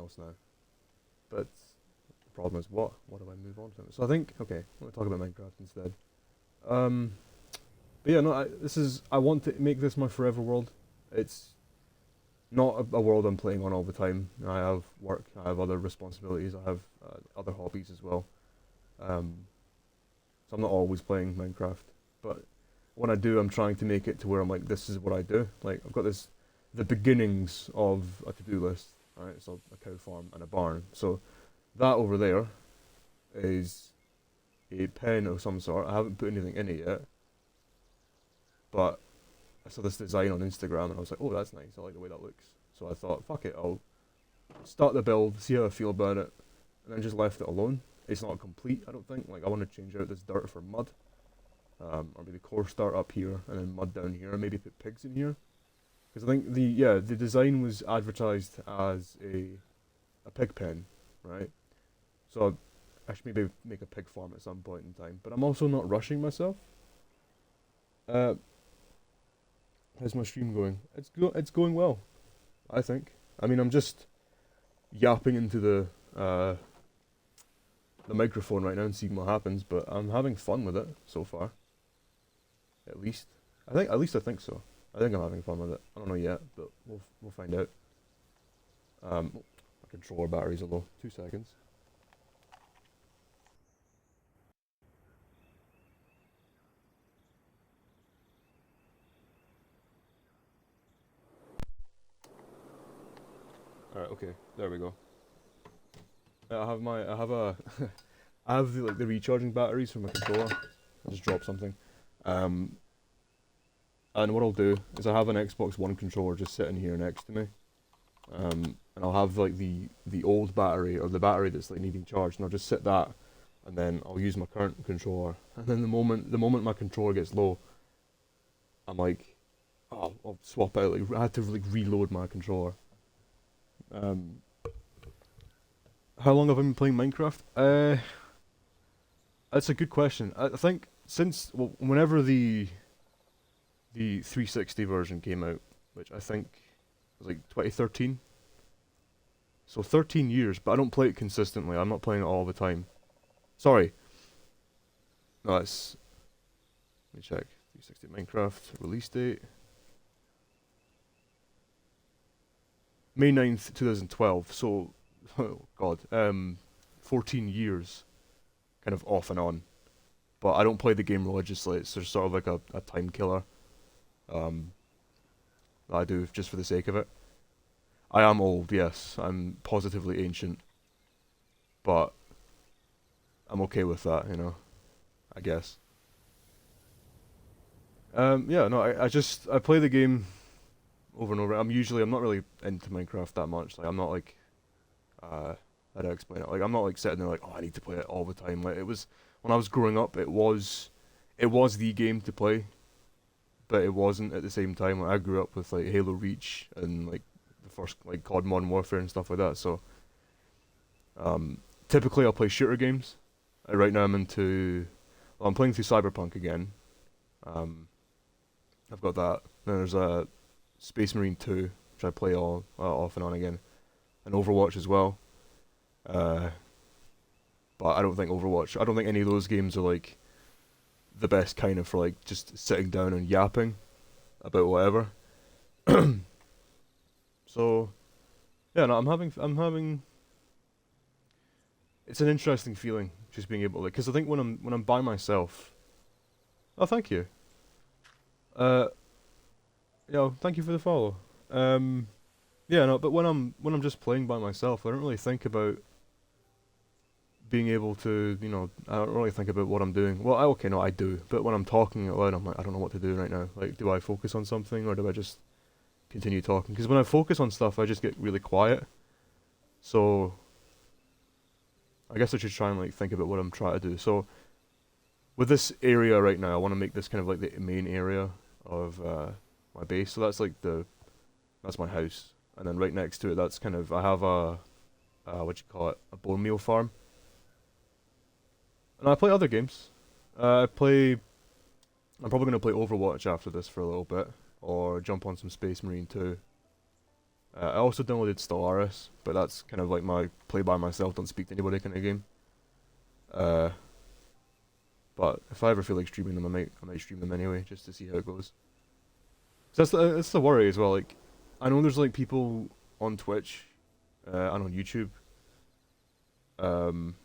else now. But the problem is what? What do I move on from? So I think okay, let me talk about Minecraft instead. Um, but yeah, no, I want to make this my forever world. It's not a world I'm playing on all the time. I have work, I have other responsibilities, I have other hobbies as well. Um, so I'm not always playing Minecraft, but when I do, I'm trying to make it to where I'm like, this is what I do. Like I've got the beginnings of a to-do list. Right, so a cow farm and a barn. So that over there is a pen of some sort. I haven't put anything in it yet, but I saw this design on Instagram and I was like, oh, that's nice. I like the way that looks. So I thought, fuck it, I'll start the build, see how I feel about it, and then just left it alone. It's not complete, I don't think. Like I want to change out this dirt for mud, or maybe coarse dirt up here and then mud down here, and maybe put pigs in here. Because I think the design was advertised as a pig pen, right? So I should maybe make a pig farm at some point in time. But I'm also not rushing myself. Uh, how's my stream going? It's going well, I think. I mean, I'm just yapping into the microphone right now and seeing what happens, but I'm having fun with it so far. At least I think so. I think I'm having fun with it. I don't know yet, but we'll find out. My controller batteries are low. 2 seconds. All right. Okay. There we go. I have a I have the recharging batteries from my controller. I just dropped something. Um, and what I'll do is I have an Xbox One controller just sitting here next to me. And I'll have like the old battery or the battery that's like needing charge, and I'll just sit that, and then I'll use my current controller. And then the moment my controller gets low, I'm like, oh, I'll swap out. Like I had to like reload my controller. Um, how long have I been playing Minecraft? That's a good question. I think since well, whenever the 360 version came out, which I think was like 2013. So 13 years, but I don't play it consistently. I'm not playing it all the time. Sorry. No, it's let me check. 360 Minecraft release date. May 9th, 2012. So oh god, 14 years kind of off and on. But I don't play the game religiously. It's just sort of like a time killer. Um that I do just for the sake of it. I am old, yes. I'm positively ancient, but I'm okay with that, I guess. Yeah, no, I play the game over and over. I'm not really into Minecraft that much. Like I'm not like how do I explain it? Like I'm not like sitting there like, oh, I need to play it all the time. Like it was when I was growing up, it was the game to play, but it wasn't at the same time. Like I grew up with like Halo Reach and like the first like COD Modern Warfare and stuff like that. So um, typically I'll play shooter games. Right now well, I'm playing through Cyberpunk again. Um, I've got that. Then there's a Space Marine 2, which I play all off and on again, and Overwatch as well. Uh, but I don't think any of those games are like the best kind of for like just sitting down and yapping about whatever. So yeah, no, I'm having. It's an interesting feeling just being able to, because I think when I'm by myself. Oh, thank you. Uh, thank you for the follow. Um, yeah, no, but when I'm just playing by myself, I don't really think about being able to, I don't really think about what I'm doing. Well, okay, no, I do, but when I'm talking out loud, I'm like, I don't know what to do right now. Like, do I focus on something or do I just continue talking? Because when I focus on stuff, I just get really quiet. So I guess I should try and like think about what I'm trying to do. So with this area right now, I want to make this kind of like the main area of my base. So that's my house, and then right next to it, that's kind of I have a what you call it, a bone meal farm, and I play other games. I play. I'm probably gonna play Overwatch after this for a little bit, or jump on some Space Marine 2. I also downloaded Stellaris, but that's kind of like my play by myself, don't speak to anybody kind of game. Uh, but if I ever feel like streaming them, I might stream them anyway, just to see how it goes. 'Cause that's the worry as well. Like, I know there's like people on Twitch, and on YouTube. Um,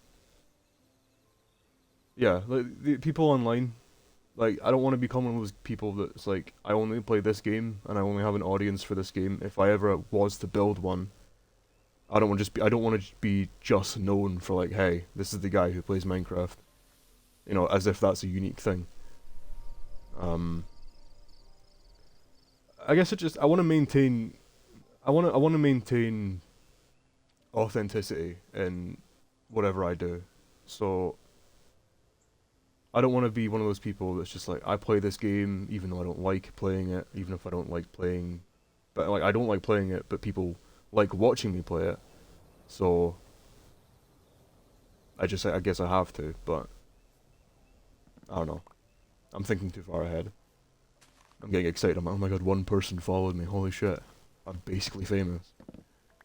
yeah, like the people online. Like, I don't want to become one of those people that's like, I only play this game and I only have an audience for this game. If I ever was to build one, I don't want to be just known for like, hey, this is the guy who plays Minecraft. You know, as if that's a unique thing. Um, I guess I want to maintain, I want to maintain authenticity in whatever I do. So I don't want to be one of those people that's just like, I play this game even though I don't like playing it, even if I don't like playing, but like I don't like playing it, but people like watching me play it. So I guess I have to, but I don't know. I'm thinking too far ahead. I'm getting excited. I'm like, oh my god, one person followed me. Holy shit. I'm basically famous.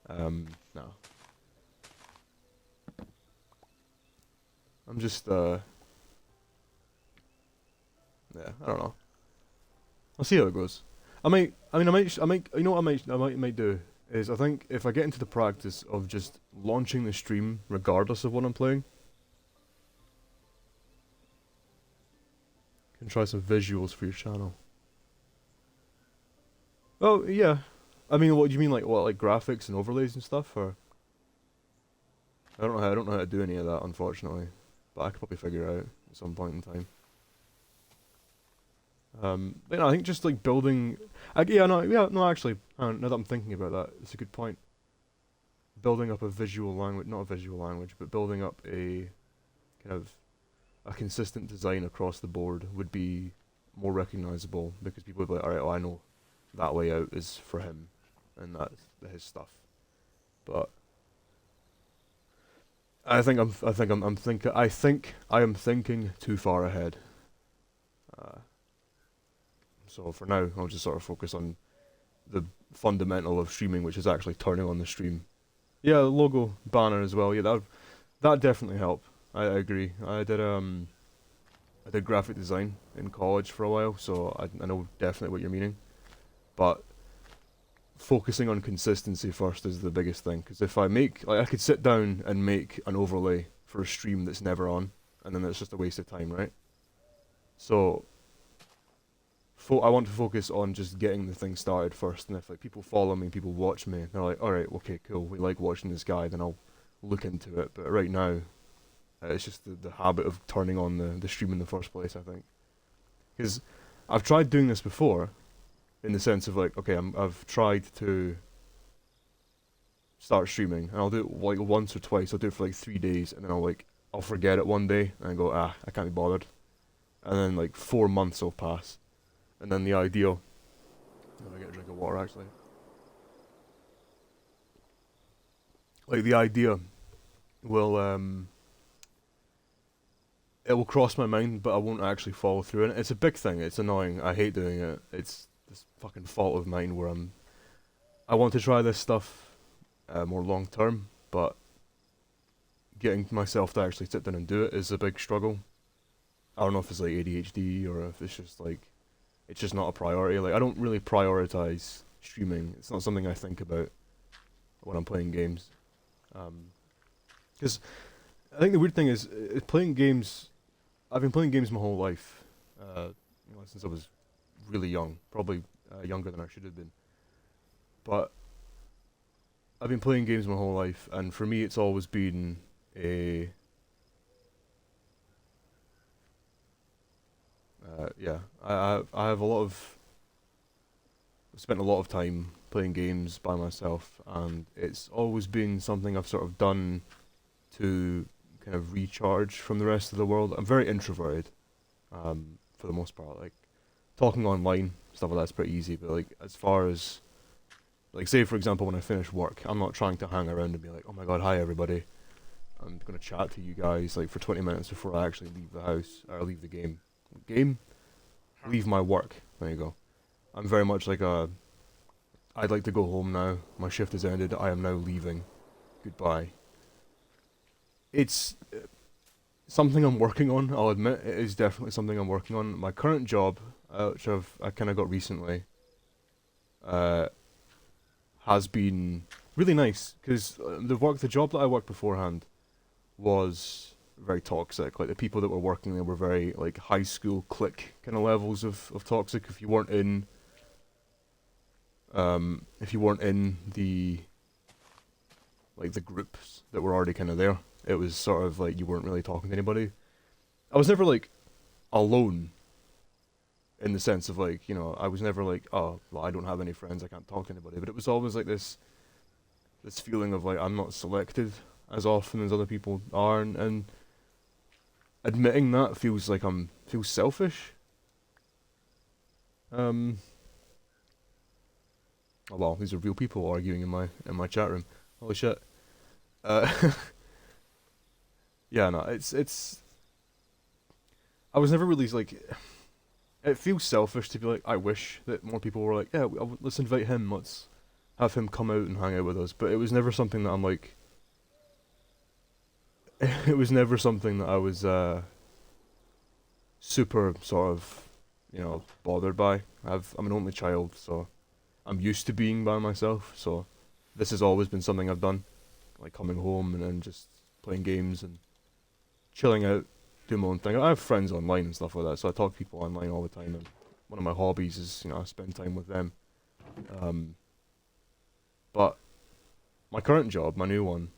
No. I'm just, yeah, I don't know. I'll see how it goes. You know what I might do is I think if I get into the practice of just launching the stream regardless of what I'm playing, can try some visuals for your channel. Oh yeah, I mean, what do you mean, like what, like graphics and overlays and stuff, or I don't know how to do any of that, unfortunately, but I could probably figure it out at some point in time. You know, I think just like building, yeah, no, actually, now that I'm thinking about that, it's a good point. Building up a visual language, not a visual language, but building up a kind of a consistent design across the board would be more recognizable because people would be like, alright, well, I know that layout is for him, and that's his stuff. But I am thinking too far ahead. Uh, so for now, I'll just sort of focus on the fundamental of streaming, which is actually turning on the stream. Yeah, logo banner as well. Yeah, that definitely help. I agree. I did graphic design in college for a while, so I know definitely what you're meaning. But focusing on consistency first is the biggest thing. Because if I make, like, I could sit down and make an overlay for a stream that's never on, and then it's just a waste of time, right? So, I want to focus on just getting the thing started first, and if like people follow me, people watch me, they're like, all right, okay, cool, we like watching this guy, then I'll look into it. But right now, it's just the habit of turning on the stream in the first place, I think. Because I've tried doing this before, in the sense of like, okay, I've tried to start streaming, and I'll do it like once or twice. I'll do it for like 3 days, and then I'll forget it one day, and I go, I can't be bothered. And then like 4 months will pass, and then the ideal. Let me get a drink of water actually. Like the idea will it will cross my mind, but I won't actually follow through. And it's a big thing. It's annoying. I hate doing it. It's this fucking fault of mine where I want to try this stuff more long term, but getting myself to actually sit down and do it is a big struggle. I don't know if it's like ADHD or if it's just like it's just not a priority. Like I don't really prioritize streaming. It's not something I think about when I'm playing games. Because I think the weird thing is playing games. I've been playing games my whole life, since I was really young, probably younger than I should have been. But I've been playing games my whole life, and for me, it's always been a yeah. I have a lot of spent a lot of time playing games by myself, and it's always been something I've sort of done to kind of recharge from the rest of the world. I'm very introverted, for the most part. Like talking online, stuff like that's pretty easy. But like as far as like say for example when I finish work, I'm not trying to hang around and be like, oh my god, hi everybody. I'm gonna chat to you guys like for 20 minutes before I actually leave the house or leave the game. Leave my work. There you go. I'm very much like a I'd like to go home now. My shift has ended. I am now leaving. Goodbye. It's something I'm working on. I'll admit it is definitely something I'm working on. My current job, which I kind of got recently, uh, has been really nice because the job that I worked beforehand was very toxic. Like the people that were working there were very like high school clique kind of levels of toxic. If you weren't in the like the groups that were already kind of there, it was sort of like you weren't really talking to anybody. I was never like alone in the sense of like, you know, I was never like, oh, well, I don't have any friends, I can't talk to anybody. But it was always like this feeling of like I'm not selected as often as other people are, and admitting that feels selfish. Um, oh wow, these are real people arguing in my chat room. Holy shit. Uh, yeah, no, it's. I was never really like. It feels selfish to be like, I wish that more people were like, yeah, let's invite him, let's have him come out and hang out with us. But it was never something that I'm like. It was never something that I was super sort of, you know, bothered by. I'm an only child, so I'm used to being by myself. So this has always been something I've done, like coming home and then just playing games and chilling out, doing my own thing. I have friends online and stuff like that, so I talk to people online all the time. And one of my hobbies is, you know, I spend time with them. Um, but my current job, my new one,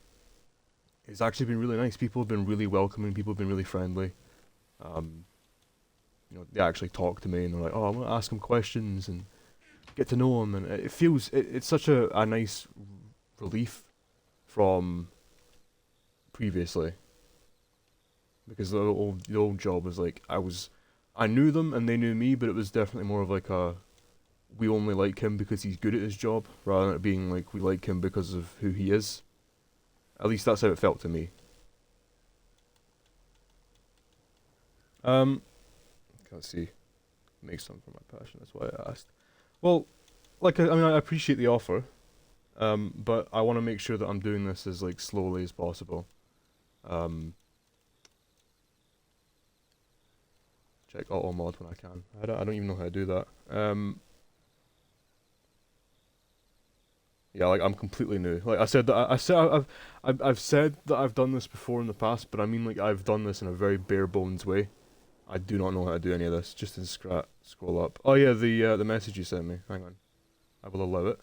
it's actually been really nice. People have been really welcoming. People have been really friendly. Um, you know, they actually talk to me and they're like, "Oh, I want to ask them questions and get to know them." And it's such a nice relief from previously, because the old job was like I knew them and they knew me, but it was definitely more of like a we only like him because he's good at his job, rather than it being like we like him because of who he is. At least that's how it felt to me. Um, let's see. Make some for my passion. That's why I asked. Well, like I mean, I appreciate the offer, but I want to make sure that I'm doing this as like slowly as possible. Um, check auto mod when I can. I don't even know how to do that. Yeah, like I'm completely new. Like I said that I said I've said that I've done this before in the past, but I mean like I've done this in a very bare bones way. I do not know how to do any of this. Just in scroll up. Oh yeah, the message you sent me. Hang on, I will allow it.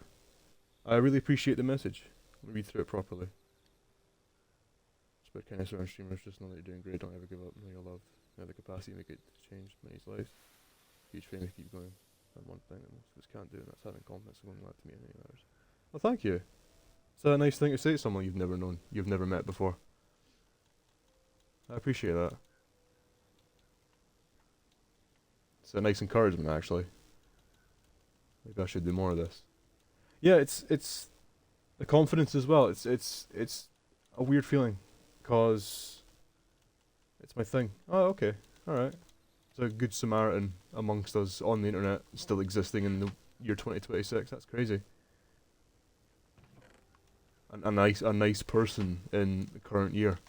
I really appreciate the message. Let me read through it properly. It's about kind of certain streamers. Just know that you're doing great. Don't ever give up. Know your love. You have the capacity to make it change many's lives. Huge fan to keep going. And one thing that most of us can't do, and that's having confidence in going glad to meet any others. Well, thank you. Is that a nice thing to say to someone you've never known, you've never met before? I appreciate that. It's a nice encouragement, actually. Maybe I should do more of this. Yeah, it's the confidence as well. It's a weird feeling, cause it's my thing. Oh, okay, all right. It's a good Samaritan amongst us on the internet, still existing in the year 2026. That's crazy. A nice person in the current year.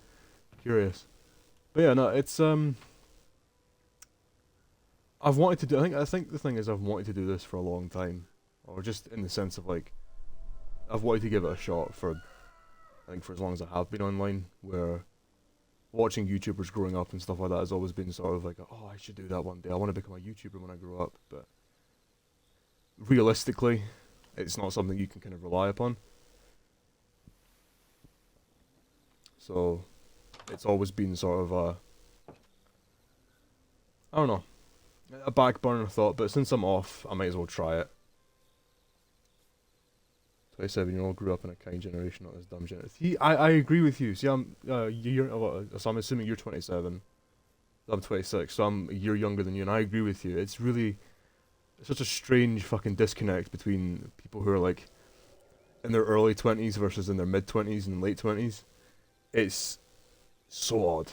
Curious. But yeah, no, it's I've wanted to do. I think the thing is I've wanted to do this for a long time, or just in the sense of like I've wanted to give it a shot for I think for as long as I have been online. Where watching YouTubers growing up and stuff like that has always been sort of like, oh, I should do that one day. I want to become a YouTuber when I grow up, but realistically, it's not something you can kind of rely upon. So it's always been sort of a I don't know, a back burner thought, but since I'm off, I might as well try it. 27-year-old grew up in a kind generation, not this dumb generation. See, I agree with you. See, so I'm assuming you're 27. I'm 26, so I'm a year younger than you, and I agree with you. It's such a strange fucking disconnect between people who are like in their early 20s versus in their mid 20s and late 20s. It's so odd.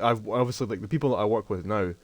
I've obviously like the people that I work with now.